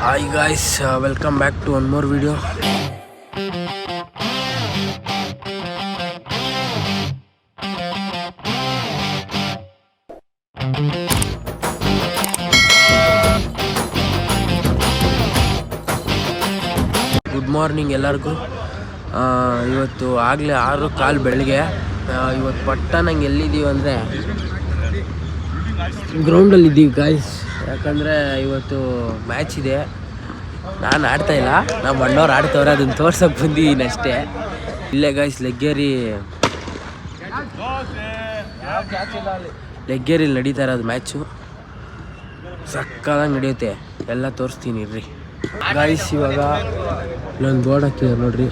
Hi guys, welcome back to one more video. Good morning ಎಲ್ಲರಿಗೂ. ಇವತ್ತು ಆಗಲೇ 6:15 ಬೆಳಗ್ಗೆ. ಇವತ್ತು ಪಟ್ಟ ನಂಗೆ ಎಲ್ಲಿದ್ದೀವಿ ಅಂದರೆ ಗ್ರೌಂಡಲ್ಲಿದ್ದೀವಿ ಗಾಯ್ಸ್. ಯಾಕಂದರೆ ಇವತ್ತು ಮ್ಯಾಚ್ ಇದೆ. ನಾನು ಆಡ್ತಾಯಿಲ್ಲ, ನಮ್ಮ ಅಣ್ಣವ್ರು ಆಡ್ತವ್ರೆ, ಅದನ್ನು ತೋರ್ಸೋಕೆ ಬಂದಿದ್ದೀನಿ ಅಷ್ಟೇ. ಇಲ್ಲೇ ಗಾಯ್ಸ್ ಲೆಗ್ಗೇರಿಲಿ ನಡೀತಾ ಇರೋದು ಮ್ಯಾಚು. ಸಕ್ಕದಾಗಿ ನಡೆಯುತ್ತೆ, ಎಲ್ಲ ತೋರಿಸ್ತೀನಿ ಇರ್ರಿ ಗಾಯ್ಸ್. ಇವಾಗ ನಾನು ಬೋರ್ಡ್ ಹಾಕಿದ್ದಾರೆ ನೋಡ್ರಿ,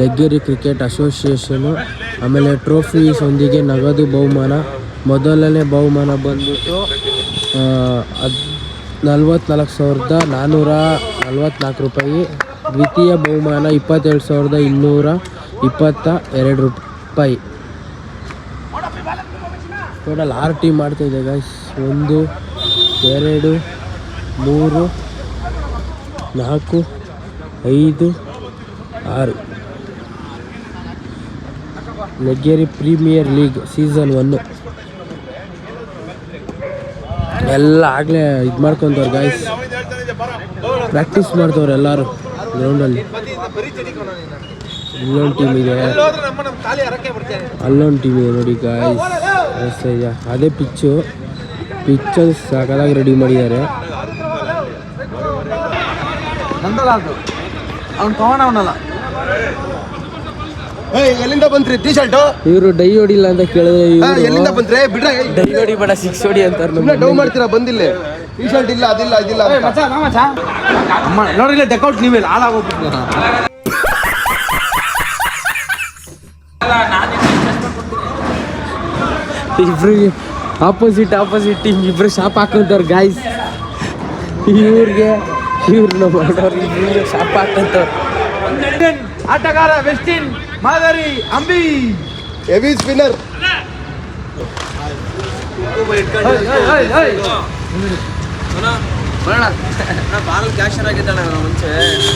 ಲೆಗ್ಗೇರಿ ಕ್ರಿಕೆಟ್ ಅಸೋಸಿಯೇಷನು. ಆಮೇಲೆ ಟ್ರೋಫೀಸ್ ಒಂದಿಗೆ ನಗದು ಬಹುಮಾನ. ಮೊದಲನೇ ಬಹುಮಾನ ಬಂದ್ಬಿಟ್ಟು 44,444 ರೂಪಾಯಿ. ದ್ವಿತೀಯ ಬಹುಮಾನ 27,222 ರೂಪಾಯಿ. ಟೋಟಲ್ 6 ಟೀಮ್ ಮಾಡ್ತಾಯಿದೆ ಗಾಯ್ಸ್. 1 2 3 4 5 6. ಲೆಗ್ಗೇರಿ ಪ್ರೀಮಿಯರ್ ಲೀಗ್ ಸೀಸನ್ 1 ಎಲ್ಲ ಆಗಲೇ ಇದು ಮಾಡ್ಕೊತವ್ರು ಗಾಯ್ಸ್. ಪ್ರಾಕ್ಟೀಸ್ ಮಾಡ್ತವ್ರು ಎಲ್ಲರೂ ಗ್ರೌಂಡಲ್ಲಿ. ಇಲ್ಲೊಂದು ಟೀಮ್ ಇದೆ, ಅಲ್ಲೊಂದು ಟೀಮ್ ಇದೆ ನೋಡಿ ಗಾಯ್ಸ್. ಇದೆ ಅದೇ ಪಿಚ್ಚಲ್ಲಿ ಸಾಕಾಗಿ ರೆಡಿ ಮಾಡಿದ್ದಾರೆ. ಎಲ್ಲಿಂದ ಬಂದ್ರಿ ಟೀ ಶರ್ಟ್? ಇವರು ಡೈ ಹೊಡಿಲ್ಲ ಅಂತ ಕೇಳಿದ್ರೆ ಎಲ್ಲಿಂದ ಬಂದ್ರೆ ಬಿಡ್ರೆ ಡೈ ಹೊಡಿ ಬೇಡ 6 ಹೊಡಿ ಅಂತಾರೆ. ಡೌ ಮಾಡ್ತೀರಾ? ಬಂದಿಲ್ಲ ಟೀ ಶರ್ಟ್ ಇಲ್ಲ, ಅದಿಲ್ಲ ಇದಿಲ್ಲ ನೋಡ್ರಿ. ಡೆಕೌಟ್ ನೀವೆಲ್ಲ ಹಾಳಾಗೋಗ್ಬಿಟ್ಟು ಇಬ್ರಿಗೆ ಆಪೋಸಿಟ್ ಟೀಮ್ ಇಬ್ರು ಶಾಪ್ ಹಾಕೊಂತವ್ರು ಗಾಯ್ಸ್. ಇವ್ರನ್ನ ಮಾಡೋರು ಇಬ್ರಿಗೆ ಶಾಪ್ ಹಾಕೊಂತವ್ರು. ಆಟಗಾರ ವೆಸ್ಟಿನ್ ಮಾದರಿ ಅಂಬಿ ಹೆವಿ ಸ್ಪಿನ್ನರ್.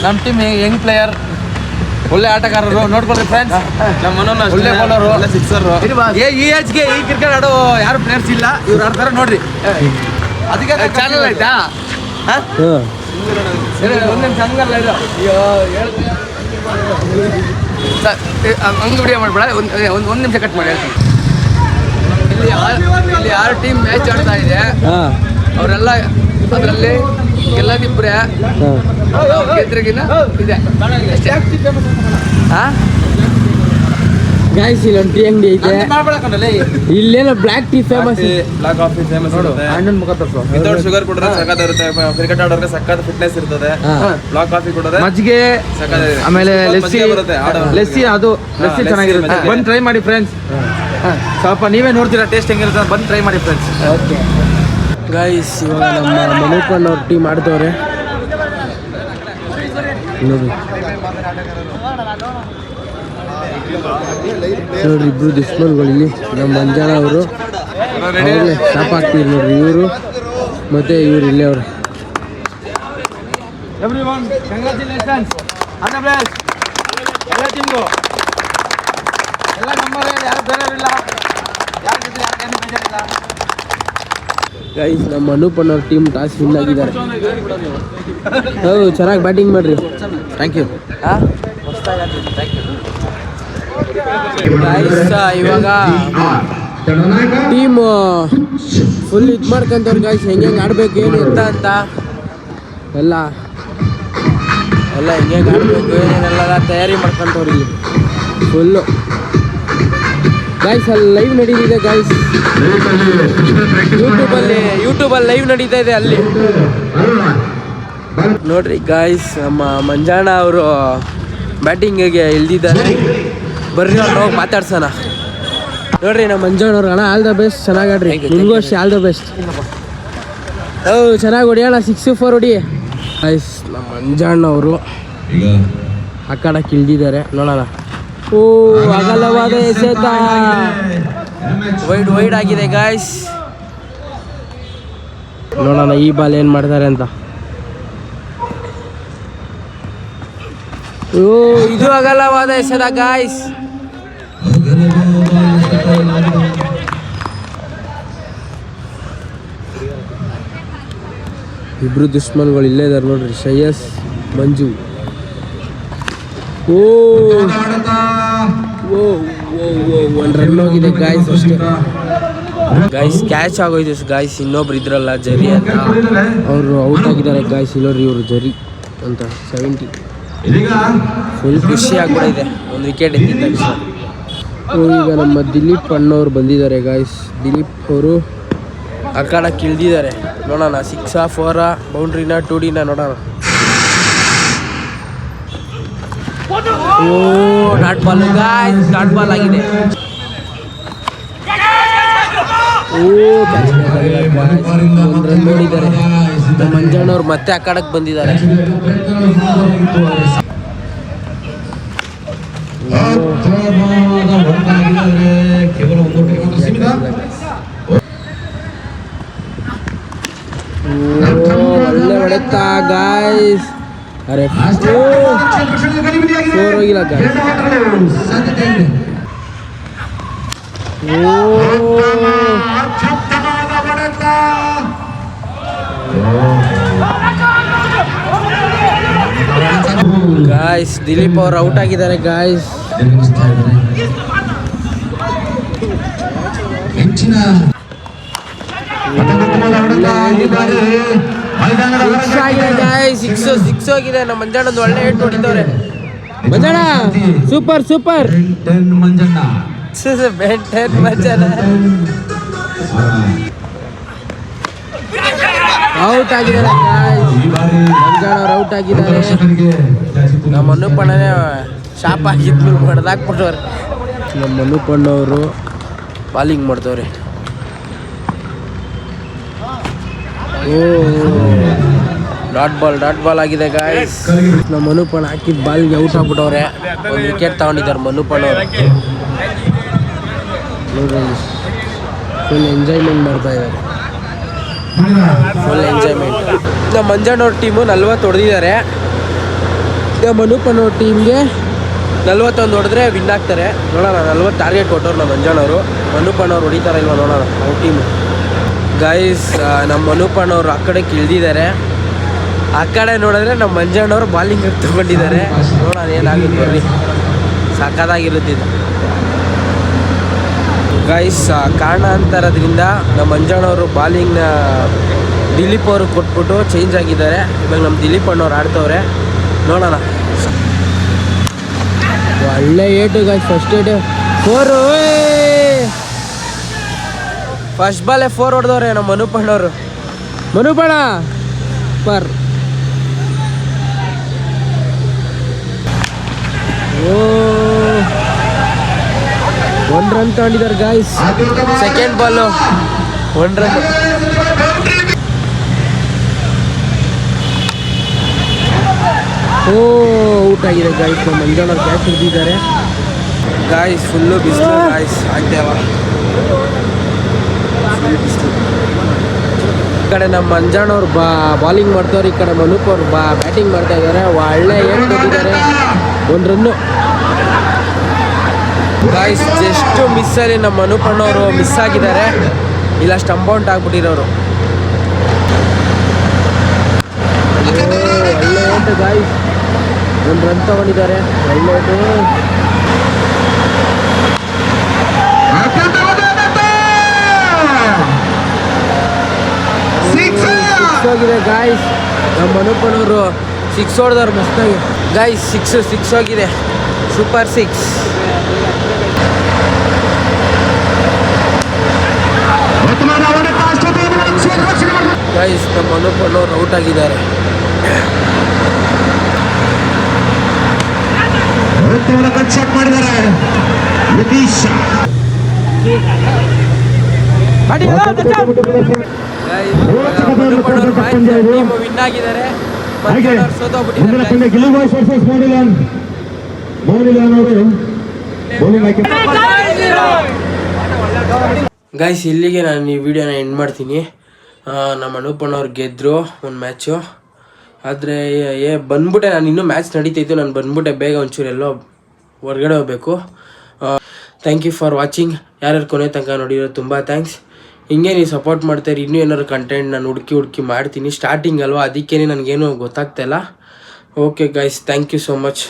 ನಮ್ಮ ಟೀಮ್ ಯಂಗ್ ಪ್ಲೇಯರ್, ಒಳ್ಳೆ ಆಟಗಾರರು. ನೋಡ್ಕೊಳ್ರಿ ಫ್ರೆಂಡ್ಸ್, ನಮ್ಮ ಒಳ್ಳೆ ಬೌಲರು, ಸಿಕ್ಸರು. ಈ ಏಜ್ಗೆ ಈ ಕ್ರಿಕೆಟ್ ಆಡೋ ಯಾರು ಪ್ಲೇಯರ್ಸ್ ಇಲ್ಲ, ಇವ್ರು ಆಡ್ತಾರೆ ನೋಡ್ರಿ. ಅದಕ್ಕೆ ಚಾನಲ್ ಆಯ್ತಾ? ಒಂದೇನು ಸಂಗಲ್ಲ ಇದು. ಹಂಗೆ ವಿಡಿಯೋ ಮಾಡಬೇಡ, ಒಂದು ನಿಮಿಷ ಕಟ್ ಮಾಡಿ ಹೇಳ್ತೀನಿ. ಇಲ್ಲಿ 6 ಟೀಮ್ ಮ್ಯಾಚ್ ಆಡ್ತಾ ಇದೆ. ಅವರೆಲ್ಲ ಅದರಲ್ಲಿ ಗೆಲ್ಲದಿಬ್ಬರೇ, ಗೆದ್ರಿಗಿನ ಇದೆ. ಗಾಯ್ಸ್ ಇಲ್ಲೊಂದು ಟೀ ಅಂಗಡಿ ಐತೆ. ಇಲ್ಲೇನೋ black tea famous. Black coffee famous ಇರುತ್ತೆ. ಅಣ್ಣನ ಮುಖ ತೋರಿಸು. ವಿತೌಟ್ ಶುಗರ್ ಕೊಟ್ಟರೆ ಸಕ್ಕತ್ ಇರುತ್ತೆ. ಕ್ರಿಕೆಟ್ ಆಡೋರಿಗೆ ಸಕ್ಕತ್ ಫಿಟ್ನೆಸ್ ಇರ್ತದೆ. ಬ್ಲಾಕ್ ಕಾಫಿ ಕೊಟ್ಟರೆ ಮಜ್ಜಿಗೆ, ಆಮೇಲೆ ಲೆಸ್ಸಿ ಅದು ಲೆಸ್ಸಿ ಚೆನ್ನಾಗಿರುತ್ತೆ. ಬಂದು ಟ್ರೈ ಮಾಡಿ ಫ್ರೆಂಡ್ಸ್. ಸ್ವಲ್ಪ ನೀವೇ ನೋಡ್ತೀರಾ ಟೇಸ್ಟ್ ಹೆಂಗಿರುತ್ತೆ, ಬಂದು ಟ್ರೈ ಮಾಡಿ ಫ್ರೆಂಡ್ಸ್. ಓಕೆ ಗೈಸ್, ಇವಾಗ ನಮ್ಮ ಮನುಕಣ್ಣವ್ರ ಟೀಮ್ ಆಡ್ತವ್ರೆ ನೋಡಿ. ನೋಡ್ರಿ ಇಬ್ರು ದುಶ್ಮನ್ಗಳು ಇಲ್ಲಿ. ನಮ್ಮ ಮಂಜಾನ ಅವರು ಅವ್ರಿಗೆ ಶಾಪ್ ಹಾಕ್ತೀರಿ ನೋಡ್ರಿ. ಇವರು ಮತ್ತೆ ಇವ್ರು ಇಲ್ಲೇ ಅವ್ರು. ಗೈಸ್ ನಮ್ಮ ಅನೂಪಣ್ಣವ್ರ ಟೀಮ್ ಟಾಸ್ ವಿನ್ ಆಗಿದ್ದಾರೆ. ಹೌದು, ಚೆನ್ನಾಗಿ ಬ್ಯಾಟಿಂಗ್ ಮಾಡ್ರಿ. Thank you. ಇವಾಗ ಟೀಮ್ ಫುಲ್ ಇದು ಮಾಡ್ಕೊಂತವ್ರು ಗಾಯ್ಸ್. ಹೆಂಗೆ ಆಡ್ಬೇಕು ಏನು ಅಂತ ಎಲ್ಲ ಹೆಂಗೆ ಆಡ್ಬೇಕು ಏನೇನೆಲ್ಲ ತಯಾರಿ ಮಾಡ್ಕೊಂತವ್ರು ಇಲ್ಲಿ ಫುಲ್ಲು ಗಾಯ್ಸ್. ಅಲ್ಲಿ ಲೈವ್ ನಡೀತಿದೆ ಗಾಯ್ಸ್, ಯೂಟ್ಯೂಬಲ್ಲಿ ಲೈವ್ ನಡೀತಾ ಇದೆ ಅಲ್ಲಿ ನೋಡ್ರಿ ಗಾಯ್ಸ್. ನಮ್ಮ ಮಂಜಾಣ ಅವರು ಬ್ಯಾಟಿಂಗಿಗೆ ಇಳ್ದಿದ್ದಾರೆ. ಬರ್ರಿ ಅವ್ರು ಹೋಗಿ ಮಾತಾಡ್ಸೋಣ. ನೋಡ್ರಿ ನಮ್ಮ ಮಂಜಾಣವ್ರು. ಅಣ್ಣ ಆಲ್ ದ ಬೆಸ್ಟ್, ಚೆನ್ನಾಗಿ ಆಡ್ರಿ. ನಿಮಗೂ ಅಷ್ಟೇ ಆಲ್ ದ ಬೆಸ್ಟ್. ಚೆನ್ನಾಗಿ ಹೊಡಿಯೋಣ, 6-4 ಹೊಡಿ ಗಾಯ್ಸ್. ನಮ್ಮ ಮಂಜಾಣವರು ಹಾಕಾಡಕ್ಕೆ ಇಳ್ದಿದ್ದಾರೆ, ನೋಡೋಣ. ಓ ಅಗಲವಾದ ಎಸೆತ, ವೈಡ್ ಆಗಿದೆ ಗಾಯ್ಸ್. ನೋಡೋಣ ಈ ಬಾಲ್ ಏನು ಮಾಡ್ತಾರೆ ಅಂತ. ಓ ಇದು ಅಗಲವಾದ ಎಸೆದ ಗಾಯ್ಸ್. ಇಬ್ರು ದುಶ್ಮನ್ಗಳು ಇಲ್ಲೇ ಇದಾರೆ ನೋಡ್ರಿ, ಶ್ರೇಯಸ್ ಮಂಜು. ಓ ಒಂದು ರನ್ ಹೋಗಿದೆ ಗಾಯ್ಸ್ ಅಷ್ಟೇ. ಗಾಯ್ಸ್ ಕ್ಯಾಚ್ ಆಗೋಯ್ತು ಗಾಯ್ಸ್. ಇನ್ನೊಬ್ರು ಇದ್ರಲ್ಲ ಜರಿ ಅಂತ, ಅವರು ಔಟ್ ಆಗಿದ್ದಾರೆ ಗಾಯ್ಸ್. ಇಲ್ಲೋರಿ ಇವರು ಜರಿ ಅಂತ 70. ಫುಲ್ ಖುಷಿ ಆಗ್ಬಿಟ್ಟಿದೆ ಒಂದು ವಿಕೆಟ್ ಎತ್ತಿದ ತಕ್ಷಣ. ಈಗ ನಮ್ಮ ದಿಲೀಪ್ ಅಣ್ಣವ್ರು ಬಂದಿದ್ದಾರೆ ಗಾಯ್ಸ್. ದಿಲೀಪ್ ಅವರು ಆ ಕಡೆ ಇಳಿದಿದ್ದಾರೆ. ನೋಡೋಣ 6 4 ಬೌಂಡ್ರಿನ 2Dನ ನೋಡೋಣ. ಓ dot ball guys, dot ball ಆಗಿದೆ. ಓ ಒಂದು ರನ್ ನೋಡಿದ್ದಾರೆ. ನಮ್ಮ ಮಂಜಣ್ಣವ್ರು ಮತ್ತೆ ಆ ಕಡೆಗೆ ಬಂದಿದ್ದಾರೆ. ಒಳ್ಳೆ ಹೊಡೆತಾ ಗಾಯ್ಸ್. ಅರೆ ಫೋರ್ ಹೋಗಿಲ್ಲ ಗಾಯ್ಸ್. ಗಾಯ್ಸ್ ದಿಲೀಪ್ ಅವ್ರು ಔಟ್ ಆಗಿದ್ದಾರೆ ಗಾಯ್ಸ್. ಸಿಕ್ಸ್ ಹೋಗಿದೆ. ನಮ್ಮ ಮಂಜಣ್ಣಂದು ಒಳ್ಳೆ ಏಟ್ ಹೊಡಿತವ್ರೆ. Manjanna super super. ಔಟ್ ಆಗಿದ್ದಾರೆ ಮಂಜಣ್ಣ ಅವ್ರು ಔಟ್ ಆಗಿದ್ದಾರೆ. ನಮ್ಮ ಅನುಪಣ್ಣನೇ ಶಾಪ್ ಆಗಿದ್ದು ಹೊಡೆದಾಕ್ಬಿಟ್ಟವ್ರೆ. ನಮ್ಮ ಅನುಪಣ್ಣವರು ಬಾಲಿಂಗ್ ಮಾಡ್ತವ್ರೆ. ಓ ಡಾಟ್ ಬಾಲ್ ಆಗಿದೆ ಗಾಯ್ಸ್. ನಮ್ಮ ಮನುಪಣ್ಣ ಹಾಕಿದ ಬಾಲ್ಗೆ ಔಟ್ ಆಗ್ಬಿಟ್ಟವ್ರೆ. ಒಂದು ವಿಕೆಟ್ ತಗೊಂಡಿದ್ದಾರೆ ಮನುಪಣ್ಣವ್ರು. ನೋಡ್ರಿ ಫುಲ್ ಎಂಜಾಯ್ಮೆಂಟ್ ಮಾಡ್ತಾ ಇದ್ದಾರೆ. Full enjoyment. ನಮ್ಮ ಮಂಜಣ್ಣವ್ರ ಟೀಮು 40 ಹೊಡೆದಿದ್ದಾರೆ. ನಮ್ಮ ಮನುಪಣ್ಣವ್ರ ಟೀಮ್ಗೆ 41 ಹೊಡೆದ್ರೆ ವಿನ್ ಆಗ್ತಾರೆ. ನೋಡೋಣ 40 ಟಾರ್ಗೆಟ್ ಕೊಟ್ಟವ್ರು ನಮ್ಮ ಮಂಜಣ್ಣವರು. ಮನುಪಣ್ಣವ್ರು ಹೊಡಿತಾರ ಇಲ್ವ ನೋಡೋಣ ಅವ್ರ ಟೀಮು. ಗೈಸ್ ನಮ್ಮ ಮನುಪಣ್ಣವ್ರು ಆ ಕಡೆಗೆ ಇಳಿದಿದ್ದಾರೆ. ಆ ಕಡೆ ನೋಡಿದ್ರೆ ನಮ್ಮ ಮಂಜಣ್ಣವ್ರು ಬಾಲಿಂಗ್ ತಗೊಂಡಿದ್ದಾರೆ. ನೋಡೋಣ ಏನಾಗುತ್ತೆ ಬರ್ರಿ, ಸಖತ್ತಾಗಿರುತ್ತಿದ್ದು ಗೈಸ್. ಕಾರಣಾಂತರದಿಂದ ನಮ್ಮ ಮಂಜಣ್ಣವರು ಬಾಲಿಂಗ್ನ ದಿಲೀಪ್ ಅವರು ಕೊಟ್ಬಿಟ್ಟು ಚೇಂಜ್ ಆಗಿದ್ದಾರೆ. ಇವಾಗ ನಮ್ಮ ದಿಲೀಪ್ ಅಣ್ಣವ್ರು ಆಡ್ತವ್ರೆ. ನೋಡೋಣ. ಒಳ್ಳೆ ಏಟು ಗೈಸ್. ಫಸ್ಟ್ ಏಟು 4. ಫಸ್ಟ್ ಬಾಲೇ 4 ಹೊಡೆದವ್ರೆ ನಮ್ಮ ಮನುಪಣ್ಣವರು. ಮನುಪಣ್ಣ ಪರ್. ಓ 1 ರನ್ ತಗೊಂಡಿದ್ದಾರೆ ಗಾಯ್ಸ್. Second ball 1 run. ಓ ಔಟ್ ಆಗಿದೆ ಗಾಯ್ಸ್. ನಮ್ಮ ಮಂಜಣ್ಣವ್ರು ಕ್ಯಾಚ್ ಹಿಡಿದಿದ್ದಾರೆ ಗಾಯ್ಸ್. ಫುಲ್ಲು ಬಿಸಿಲು ಗಾಯ್ಸ್. ಆಗ್ತೇವ ಈ ಕಡೆ ನಮ್ಮ ಮಂಜಣ್ಣವ್ರು ಬಾಲಿಂಗ್ ಮಾಡ್ತವ್ರು. ಈ ಕಡೆ ಮನೂಪ್ ಅವ್ರು ಬ್ಯಾಟಿಂಗ್ ಮಾಡ್ತಾ ಇದ್ದಾರೆ. ಒಳ್ಳೆ ಏಟ್ ಕೊಟ್ಟಿದ್ದಾರೆ. 1 ರನ್ನು ಗಾಯ್ಸ್. ಜಸ್ಟ್ ಮಿಸ್ಸಲ್ಲಿ ನಮ್ಮ ಮನುಪಣ್ಣವರು ಮಿಸ್ ಆಗಿದ್ದಾರೆ. ಇಲ್ಲ ಸ್ಟಂಪೌಟ್ ಆಗ್ಬಿಟ್ಟಿರೋರು. ಒಳ್ಳೆ ಏಟು ಗಾಯ್ಸ್. 1 ರನ್ ತಗೊಂಡಿದ್ದಾರೆ. ಒಳ್ಳೆ ಏಟು. ಹೋಗಿದೆ ಗಾಯ್ಸ್. ನಮ್ಮ ಮನುಪಣ್ಣವರು 6 ಹೊಡೆದವ್ರು ಮಸ್ತಾಗಿ ಗಾಯ್ಸ್. 6 ಹೋಗಿದೆ. ಸೂಪರ್ 6. ಗೈಸ್ ನಮ್ಮ ಮನುಪಣ್ಣವ್ರು ಔಟ್ ಆಗಿದ್ದಾರೆ. ವಿನ್ ಆಗಿದ್ದಾರೆ. ಗೈಸ್ ಇಲ್ಲಿಗೆ ನಾನು ಈ ವಿಡಿಯೋನ ಎಂಡ್ ಮಾಡ್ತೀನಿ. ನಮ್ಮ ಅನುಪಣ್ಣವ್ರು ಗೆದ್ದರು ಒಂದು ಮ್ಯಾಚು. ಆದರೆ ಬಂದ್ಬಿಟ್ಟೆ, ನಾನು ಇನ್ನೂ ಮ್ಯಾಚ್ ನಡೀತಿತ್ತು, ನಾನು ಬಂದ್ಬಿಟ್ಟೆ ಬೇಗ, ಒಂಚೂರು ಎಲ್ಲೋ ಹೊರಗಡೆ ಹೋಗಬೇಕು. Thank you for watching. ಯಾರ್ಯಾರು ಕೊನೆ ತನಕ ನೋಡಿರೋ ತುಂಬ ಥ್ಯಾಂಕ್ಸ್. ಹಿಂಗೆ ನೀವು ಸಪೋರ್ಟ್ ಮಾಡ್ತಾಯಿರಿ. ಇನ್ನೂ ಏನಾದ್ರು ಕಂಟೆಂಟ್ ನಾನು ಹುಡುಕಿ ಮಾಡ್ತೀನಿ. ಸ್ಟಾರ್ಟಿಂಗ್ ಅಲ್ವಾ, ಅದಕ್ಕೇ ನನಗೇನು ಗೊತ್ತಾಗ್ತಾಯಿಲ್ಲ. Okay guys, thank you so much.